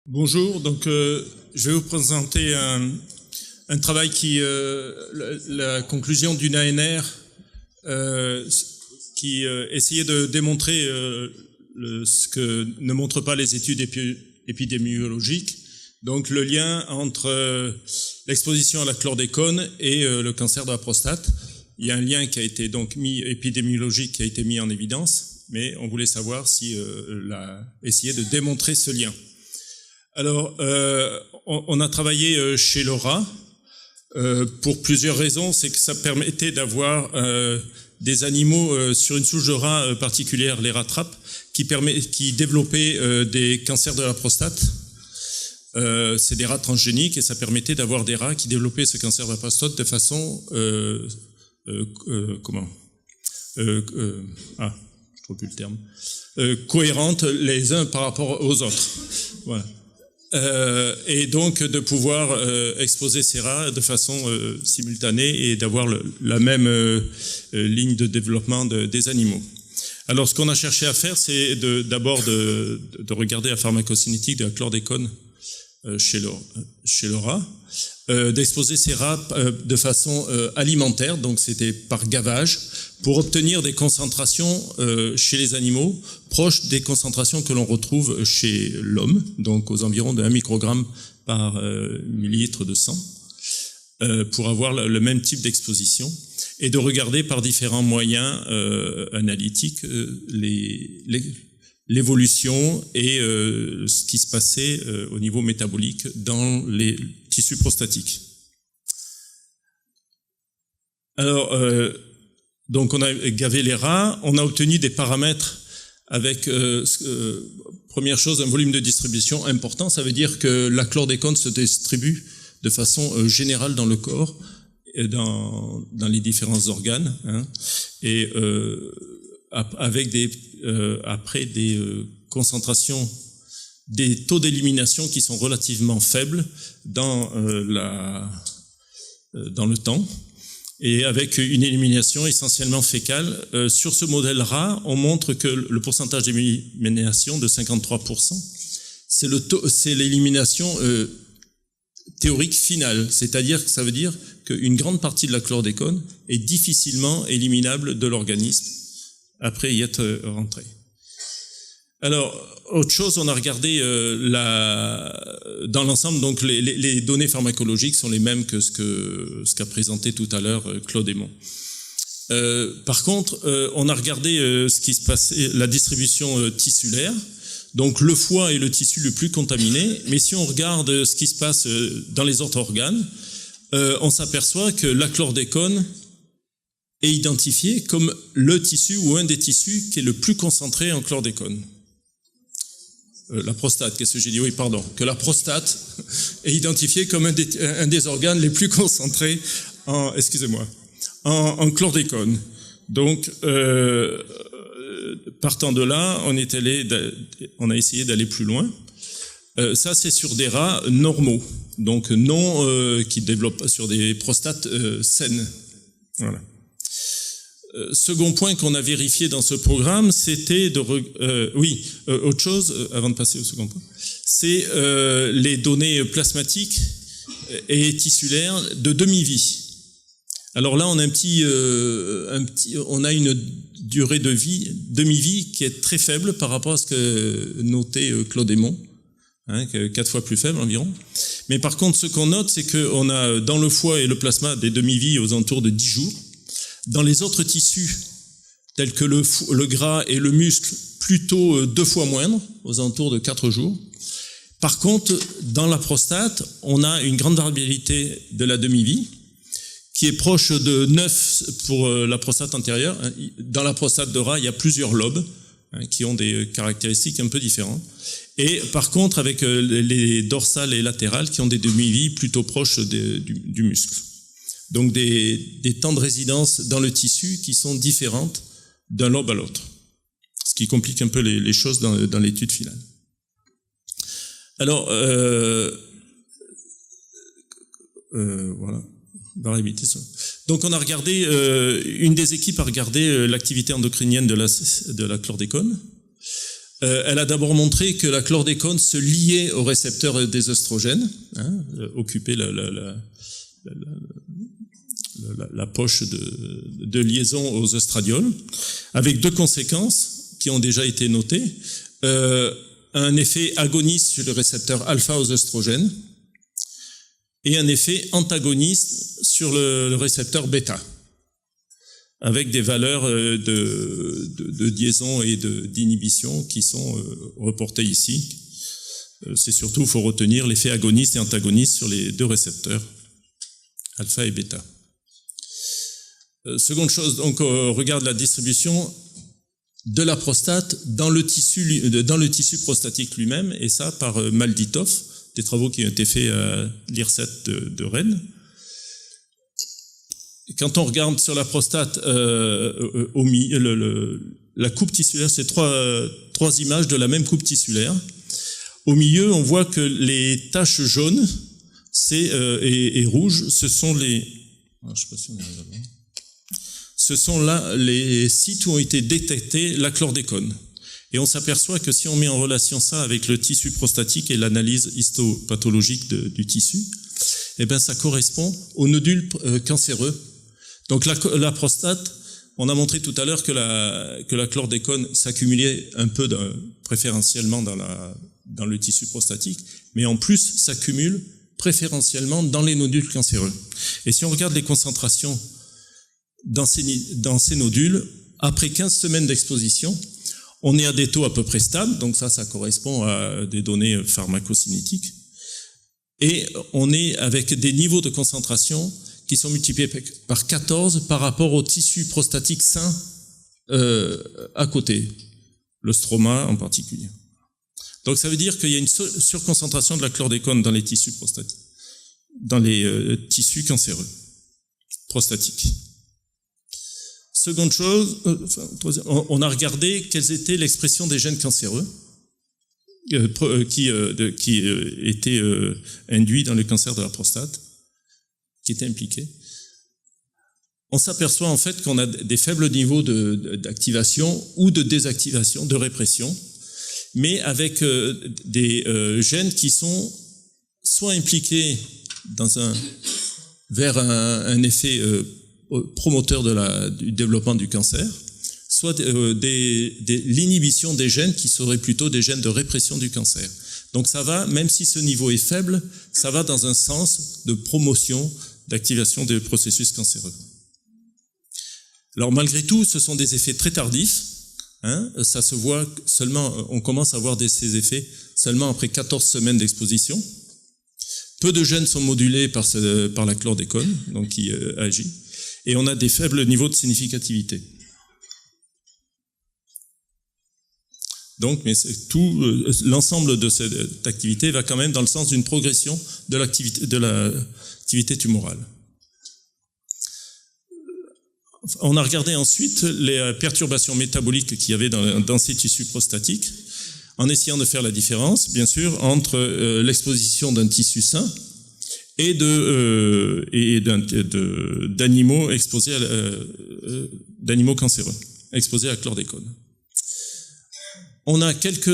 Bonjour, donc je vais vous présenter un travail la conclusion d'une ANR qui essayait de démontrer ce que ne montrent pas les études épidémiologiques, donc le lien entre l'exposition à la chlordécone et le cancer de la prostate. Il y a un lien qui a été donc épidémiologique qui a été mis en évidence, mais on voulait savoir si essayer de démontrer ce lien. Alors, on a travaillé chez Laura pour plusieurs raisons. C'est que ça permettait d'avoir des animaux sur une souche de rats particulière, les rats trappes, qui développaient des cancers de la prostate. C'est des rats transgéniques et ça permettait d'avoir des rats qui développaient ce cancer de la prostate de façon je trouve plus le terme, cohérente les uns par rapport aux autres. Voilà. Et donc de pouvoir exposer ces rats de façon simultanée et d'avoir la même ligne de développement des animaux. Alors ce qu'on a cherché à faire, c'est d'abord de regarder la pharmacocinétique de la chlordécone chez Laura, d'exposer ces rats de façon alimentaire, donc c'était par gavage, pour obtenir des concentrations chez les animaux proches des concentrations que l'on retrouve chez l'homme, donc aux environs de 1 microgramme par millilitre de sang, pour avoir le même type d'exposition, et de regarder par différents moyens analytiques l'évolution et ce qui se passait au niveau métabolique dans les tissus prostatiques. Alors, donc on a gavé les rats, on a obtenu des paramètres avec, première chose, un volume de distribution important. Ça veut dire que la chlordécone se distribue de façon générale dans le corps, et dans les différents organes, hein, et avec des concentrations, des taux d'élimination qui sont relativement faibles dans le temps, et avec une élimination essentiellement fécale. Sur ce modèle rat, on montre que le pourcentage d'élimination de 53%, c'est l'élimination théorique finale, c'est-à-dire que ça veut dire qu'une grande partie de la chlordécone est difficilement éliminable de l'organisme après y être rentré. Alors, autre chose, on a regardé dans l'ensemble, donc les données pharmacologiques sont les mêmes que ce qu'a présenté tout à l'heure Claude Aymon. Par contre, on a regardé ce qui se passait, la distribution tissulaire. Donc le foie est le tissu le plus contaminé, mais si on regarde ce qui se passe dans les autres organes, on s'aperçoit que la chlordécone est identifiée comme le tissu ou un des tissus qui est le plus concentré en chlordécone. La prostate, qu'est-ce que j'ai dit? Oui, pardon. Que la prostate est identifiée comme un des organes les plus concentrés en chlordécone. Donc, partant de là, on a essayé d'aller plus loin. Ça, c'est sur des rats normaux, donc non qui développent sur des prostates saines. Voilà. Second point qu'on a vérifié dans ce programme, c'était autre chose, avant de passer au second point, c'est les données plasmatiques et tissulaires de demi-vie. Alors là, on a une durée de vie, demi-vie, qui est très faible par rapport à ce que notait Claude Aymon, 4 fois plus faible environ. Mais par contre, ce qu'on note, c'est qu'on a dans le foie et le plasma des demi-vies aux alentours de 10 jours. Dans les autres tissus, tels que le gras et le muscle, plutôt 2 fois moindre, aux alentours de 4 jours. Par contre, dans la prostate, on a une grande variabilité de la demi-vie, qui est proche de 9 pour la prostate antérieure. Dans la prostate de rat, il y a plusieurs lobes qui ont des caractéristiques un peu différentes. Et par contre, avec les dorsales et latérales qui ont des demi-vies plutôt proches du muscle. Donc des temps de résidence dans le tissu qui sont différentes d'un lobe à l'autre. Ce qui complique un peu les choses dans l'étude finale. Alors, voilà. Donc on a regardé, une des équipes a regardé l'activité endocrinienne de la chlordécone. Elle a d'abord montré que la chlordécone se liait au récepteur des œstrogènes, occupait la poche de liaison aux œstradioles, avec deux conséquences qui ont déjà été notées. Un effet agoniste sur le récepteur alpha aux œstrogènes et un effet antagoniste sur le récepteur bêta, avec des valeurs de liaison et d'inhibition qui sont reportées ici. C'est surtout, il faut retenir l'effet agoniste et antagoniste sur les deux récepteurs, alpha et bêta. Seconde chose, donc regarde la distribution de la prostate dans le tissu prostatique lui-même, et ça par Malditov, des travaux qui ont été faits à l'IRSET de Rennes. Quand on regarde sur la prostate, la coupe tissulaire, c'est trois images de la même coupe tissulaire. Au milieu, on voit que les taches jaunes et rouges, ce sont les... je sais pas si on arrive à voir. Ce sont là les sites où ont été détectés la chlordécone. Et on s'aperçoit que si on met en relation ça avec le tissu prostatique et l'analyse histopathologique du tissu, eh ben ça correspond aux nodules cancéreux. Donc la prostate, on a montré tout à l'heure que la chlordécone s'accumulait un peu préférentiellement dans le tissu prostatique, mais en plus s'accumule préférentiellement dans les nodules cancéreux. Et si on regarde les concentrations dans ces nodules, après 15 semaines d'exposition, on est à des taux à peu près stables, donc ça correspond à des données pharmacocinétiques, et on est avec des niveaux de concentration qui sont multipliés par 14 par rapport au tissu prostatique sain à côté, le stroma en particulier. Donc ça veut dire qu'il y a une surconcentration de la chlordécone dans les tissus prostatiques, dans les tissus cancéreux prostatiques. Seconde chose, on a regardé quelles étaient l'expression des gènes cancéreux qui étaient induits dans le cancer de la prostate, qui étaient impliqués. On s'aperçoit en fait qu'on a des faibles niveaux d'activation ou de désactivation, de répression, mais avec des gènes qui sont soit impliqués vers un effet promoteur du développement du cancer, soit l'inhibition des gènes qui seraient plutôt des gènes de répression du cancer. Donc ça va, même si ce niveau est faible, ça va dans un sens de promotion, d'activation des processus cancéreux. Alors malgré tout, ce sont des effets très tardifs. Ça se voit seulement, on commence à voir ces effets seulement après 14 semaines d'exposition. Peu de gènes sont modulés par la chlordécone, donc qui agit, et on a des faibles niveaux de significativité. Donc, mais l'ensemble de cette activité va quand même dans le sens d'une progression de l'activité tumorale. On a regardé ensuite les perturbations métaboliques qu'il y avait dans ces tissus prostatiques, en essayant de faire la différence, bien sûr, entre l'exposition d'un tissu sain et d'animaux exposés d'animaux cancéreux, exposés à la chlordécone. On a quelques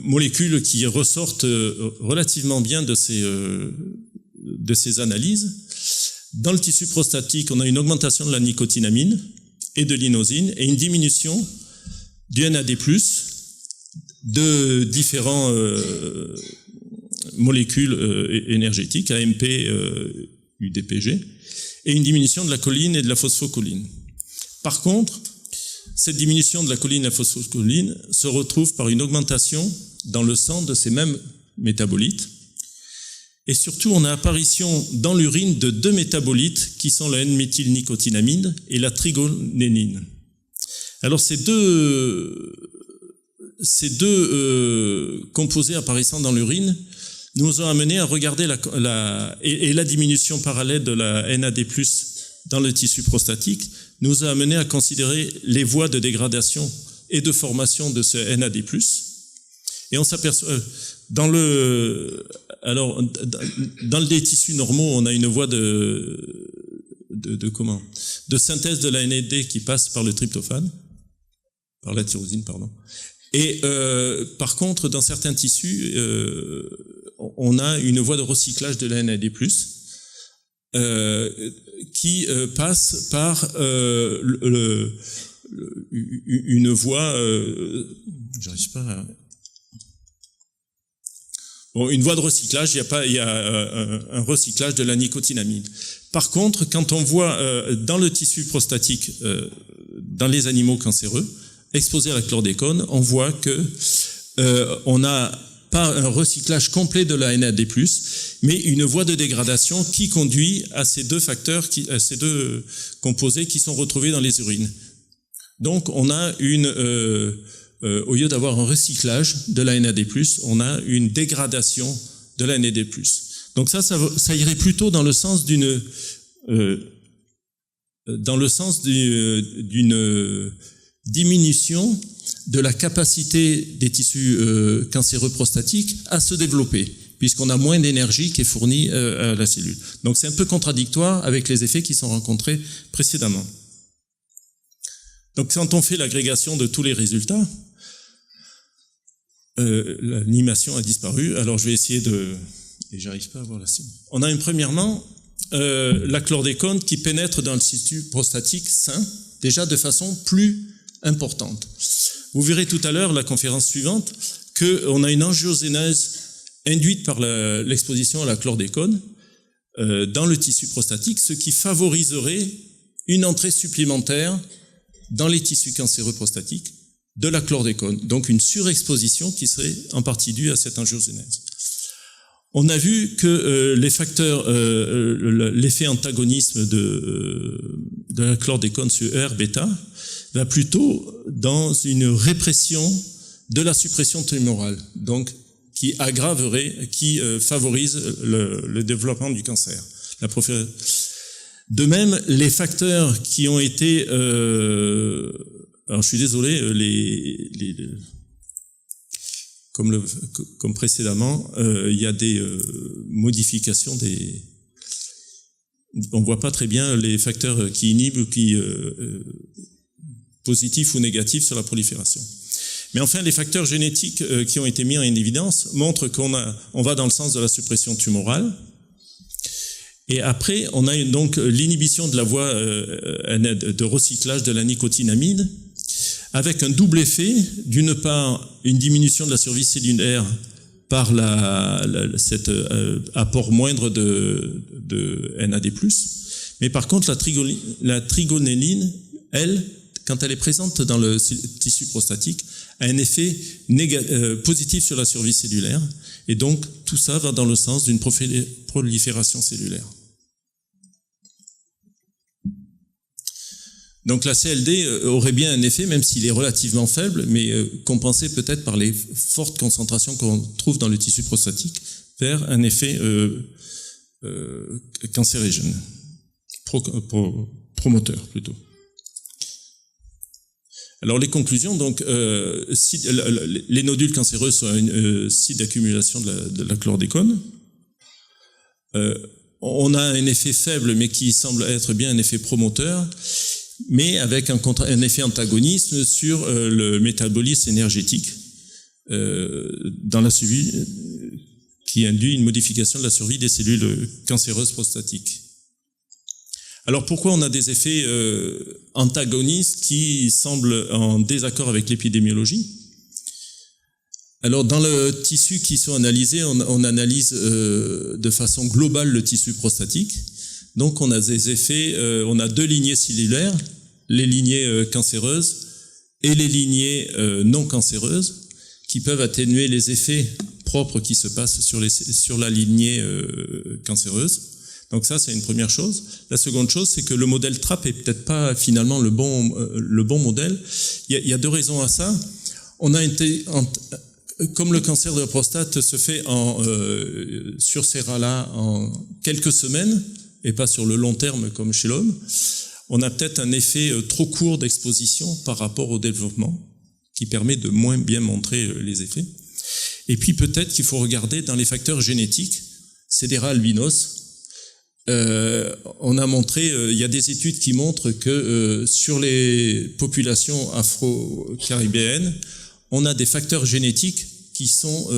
molécules qui ressortent relativement bien de ces analyses. Dans le tissu prostatique, on a une augmentation de la nicotinamine et de l'inosine et une diminution du NAD+, de différents molécules énergétiques, AMP, UDPG, et une diminution de la choline et de la phosphocholine. Par contre, cette diminution de la choline et de la phosphocholine se retrouve par une augmentation dans le sang de ces mêmes métabolites. Et surtout, on a apparition dans l'urine de deux métabolites qui sont la N-méthylnicotinamine et la trigonénine. Alors ces deux composés apparaissant dans l'urine nous ont amené à regarder la diminution parallèle de la NAD+, dans le tissu prostatique, nous a amené à considérer les voies de dégradation et de formation de ce NAD+. Et on s'aperçoit, dans les tissus normaux, on a une voie de synthèse de la NAD qui passe par le tryptophane, par la tyrosine, pardon. Et par contre, dans certains tissus, on a une voie de recyclage de la NAD+, qui passe par une voie, j'arrive pas à... Bon, une voie de recyclage, il y a un recyclage de la nicotinamide. Par contre, quand on voit dans le tissu prostatique, dans les animaux cancéreux, exposés à la chlordécone, on voit que on n'a pas un recyclage complet de la NAD+, mais une voie de dégradation qui conduit à ces deux facteurs, à ces deux composés qui sont retrouvés dans les urines. Donc, on a au lieu d'avoir un recyclage de la NAD+, on a une dégradation de la NAD+. Donc ça irait plutôt dans le sens d'une diminution de la capacité des tissus cancéreux prostatiques à se développer, puisqu'on a moins d'énergie qui est fournie à la cellule. Donc c'est un peu contradictoire avec les effets qui sont rencontrés précédemment. Donc quand on fait l'agrégation de tous les résultats, l'animation a disparu. Alors je vais essayer de... Et j'arrive pas à voir la cible. On a premièrement la chlordécone qui pénètre dans le tissu prostatique sain, déjà de façon plus importante. Vous verrez tout à l'heure, la conférence suivante, qu'on a une angiogénèse induite par l'exposition à la chlordécone dans le tissu prostatique, ce qui favoriserait une entrée supplémentaire dans les tissus cancéreux prostatiques de la chlordécone, donc une surexposition qui serait en partie due à cette angiogénèse. On a vu que les facteurs, l'effet antagonisme de la chlordécone sur ER-bêta va plutôt dans une répression de la suppression tumorale, donc qui aggraverait, qui favorise le développement du cancer. De même, les facteurs qui ont été alors je suis désolé, comme précédemment, il y a des modifications on voit pas très bien les facteurs qui inhibent ou qui positifs ou négatifs sur la prolifération. Mais enfin, les facteurs génétiques qui ont été mis en évidence montrent on va dans le sens de la suppression tumorale. Et après, on a donc l'inhibition de la voie de recyclage de la nicotinamide, avec un double effet, d'une part une diminution de la survie cellulaire par cet apport moindre de NAD+, mais par contre la trigonéline, elle, quand elle est présente dans le tissu prostatique, a un effet positif sur la survie cellulaire, et donc tout ça va dans le sens d'une prolifération cellulaire. Donc la CLD aurait bien un effet, même s'il est relativement faible, mais compensé peut-être par les fortes concentrations qu'on trouve dans le tissu prostatique, vers un effet cancérigène, promoteur plutôt. Alors les conclusions, donc, les nodules cancéreux sont un site d'accumulation de la chlordécone. On a un effet faible, mais qui semble être bien un effet promoteur, mais avec un effet antagonisme sur le métabolisme énergétique dans la survie, qui induit une modification de la survie des cellules cancéreuses prostatiques. Alors pourquoi on a des effets antagonistes qui semblent en désaccord avec l'épidémiologie? Alors dans le tissu qui sont analysés, on analyse de façon globale le tissu prostatique. Donc on a des effets, on a deux lignées cellulaires, les lignées cancéreuses et les lignées non cancéreuses, qui peuvent atténuer les effets propres qui se passent sur la lignée cancéreuse. Donc ça, c'est une première chose. La seconde chose, c'est que le modèle TRAP est peut-être pas finalement le bon modèle. Il y a deux raisons à ça. On a comme le cancer de la prostate se fait sur ces rats-là en quelques semaines, et pas sur le long terme comme chez l'homme, on a peut-être un effet trop court d'exposition par rapport au développement, qui permet de moins bien montrer les effets. Et puis peut-être qu'il faut regarder dans les facteurs génétiques, c'est des rats albinos. On a montré, il y a des études qui montrent que sur les populations afro-caribéennes, on a des facteurs génétiques qui sont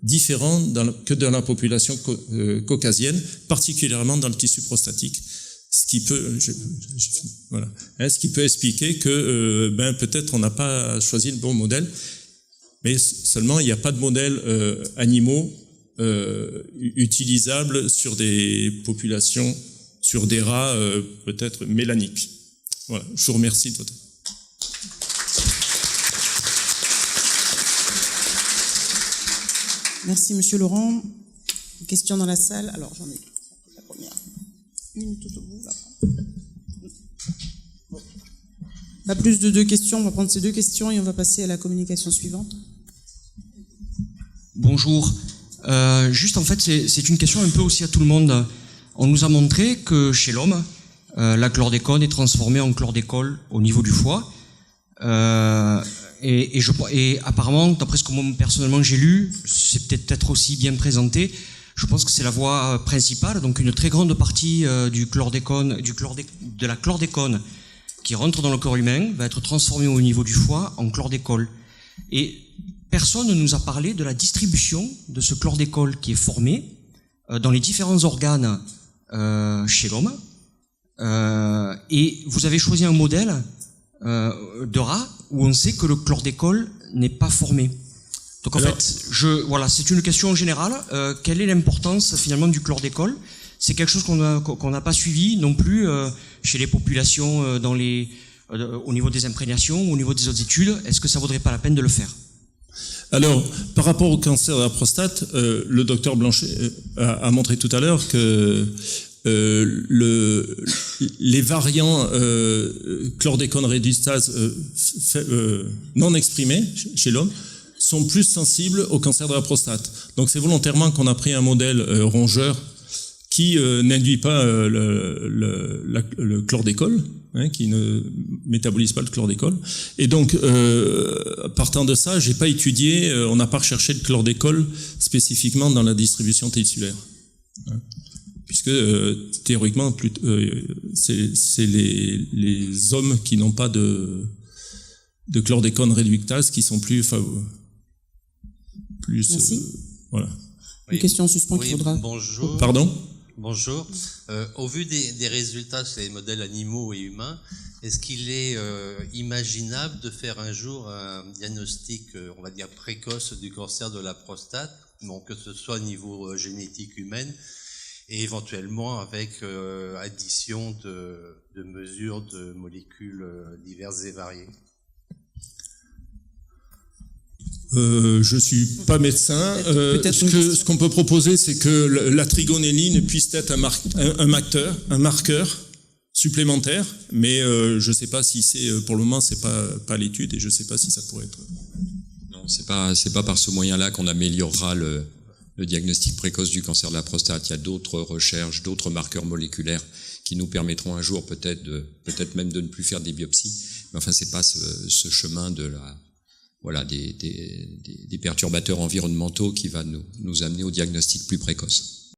différents que dans la population caucasienne, particulièrement dans le tissu prostatique. Ce qui peut, ce qui peut expliquer que peut-être on n'a pas choisi le bon modèle, mais seulement il n'y a pas de modèles animaux utilisables sur des populations, sur des rats peut-être mélaniques. Voilà, je vous remercie de votre. Merci Monsieur Laurent. Une question dans la salle. Alors j'en ai la première. Une tout au bout là. Bon. Pas plus de 2 questions. On va prendre ces 2 questions et on va passer à la communication suivante. Bonjour. Juste en fait, c'est une question un peu aussi à tout le monde. On nous a montré que chez l'homme, la chlordécone est transformée en chlordécol au niveau du foie. Et apparemment, d'après ce que moi personnellement j'ai lu, c'est peut-être aussi bien présenté. Je pense que c'est la voie principale. Donc une très grande partie de la chlordécone qui rentre dans le corps humain va être transformée au niveau du foie en chlordécol. Et personne ne nous a parlé de la distribution de ce chlordécol qui est formé dans les différents organes chez l'homme. Et vous avez choisi un modèle de rat où on sait que le chlordécol n'est pas formé. Donc en fait, c'est une question générale. Quelle est l'importance finalement du chlordécol? C'est quelque chose qu'on n'a pas suivi non plus chez les populations au niveau des imprégnations, au niveau des autres études. Est-ce que ça vaudrait pas la peine de le faire? Alors, par rapport au cancer de la prostate, le docteur Blanchet a montré tout à l'heure que les variants chlordécone réductase non exprimés chez l'homme sont plus sensibles au cancer de la prostate. Donc c'est volontairement qu'on a pris un modèle rongeur qui n'induit pas le chlordécone, qui ne métabolise pas le chlordécone. Et donc, partant de ça, j'ai pas étudié, on n'a pas recherché le chlordécone spécifiquement dans la distribution tissulaire. Puisque théoriquement, c'est les hommes qui n'ont pas de chlordécone réductase qui sont plus Merci. Voilà. Une question en suspens qu'il faudra. Bonjour. Pardon. Bonjour. Au vu des résultats sur les modèles animaux et humains, est-ce qu'il est imaginable de faire un jour un diagnostic, on va dire, précoce du cancer de la prostate, bon, que ce soit au niveau génétique humaine, et éventuellement avec addition de mesures de molécules diverses et variées? Je suis pas médecin. Ce qu'on peut proposer, c'est que la trigonéline puisse être un marqueur supplémentaire, mais je sais pas si c'est, pour le moment, c'est pas l'étude, et je sais pas si ça pourrait être. Non, c'est pas par ce moyen-là qu'on améliorera le diagnostic précoce du cancer de la prostate. Il y a d'autres recherches, d'autres marqueurs moléculaires qui nous permettront un jour peut-être même de ne plus faire des biopsies. Mais enfin, c'est pas ce chemin de des perturbateurs environnementaux qui va nous amener au diagnostic plus précoce.